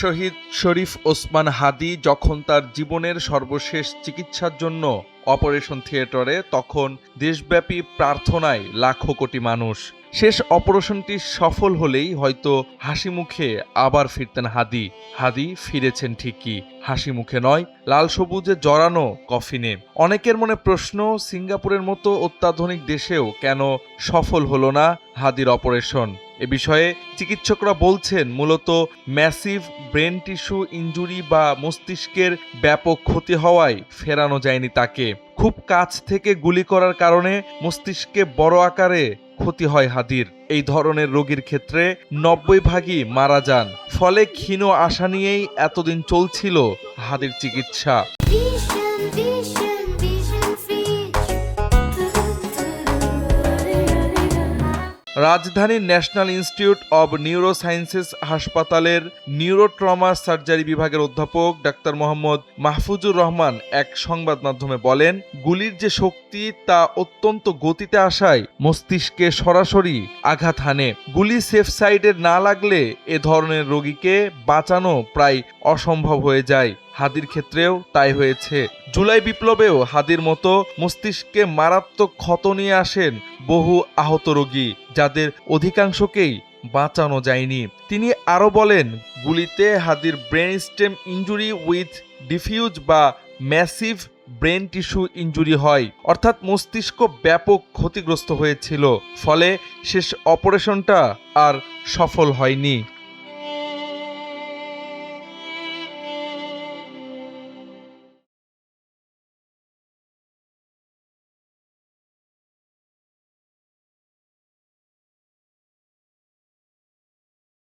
শহীদ শরীফ ওসমান হাদী যখন তার জীবনের সর্বশেষ চিকিৎসার জন্য অপারেশন থিয়েটারে, তখন দেশব্যাপী প্রার্থনায় লাখো কোটি মানুষ। শেষ অপারেশনটি সফল হলেই হয়তো হাসি মুখে আবার ফিরতেন হাদী। হাদী ফিরেছেন ঠিকই, হাসি মুখে নয়, লাল সবুজে জড়ানো কফিনে। অনেকের মনে প্রশ্ন, সিঙ্গাপুরের মতো অত্যাধুনিক দেশেও কেন সফল হলো না হাদীর অপারেশন? এ বিষয়ে চিকিৎসকরা বলছেন, মূলত ম্যাসিভ ব্রেন টিস্যু ইনজুরি বা মস্তিষ্কের ব্যাপক ক্ষতি হওয়ায় ফেরানো যায়নি তাকে। খুব কাছ থেকে গুলি করার কারণে মস্তিষ্কে বড় আকারে ক্ষতি হয় হাদীর। এই ধরনের রোগীর ক্ষেত্রে 90% মারা যান। ফলে ক্ষীণ আশা নিয়েই এতদিন চলছিল হাদীর চিকিৎসা। রাজধানীর ন্যাশনাল ইনস্টিটিউট অব নিউরোসায়েন্সেস হাসপাতালের নিউরোট্রমা সার্জারি বিভাগের অধ্যাপক ডাক্তার মোহাম্মদ মাহফুজুর রহমান এক সংবাদ মাধ্যমে বলেন, গুলির যে শক্তি তা অত্যন্ত গতিতে আসায় মস্তিষ্কে সরাসরি আঘাত হানে। গুলি সেফ সাইডে না লাগলে এ ধরনের রোগীকে বাঁচানো প্রায় অসম্ভব হয়ে যায়। হাদীর ক্ষেত্রেও তাই হয়েছে। জুলাই বিপ্লবেও হাদীর মতো মস্তিষ্কে মারাত্মক ক্ষত নিয়ে আসেন বহু আহত রোগী, যাদের অধিকাংশকেই বাঁচানো যায়নি। তিনি আরও বলেন, গুলিতে হাদীর brain stem injury with diffuse বা ম্যাসিভ ব্রেন টিস্যু ইনজুরি হয়, অর্থাৎ মস্তিষ্ক ব্যাপক ক্ষতিগ্রস্ত হয়েছিল। ফলে শেষ অপারেশনটা আর সফল হয়নি।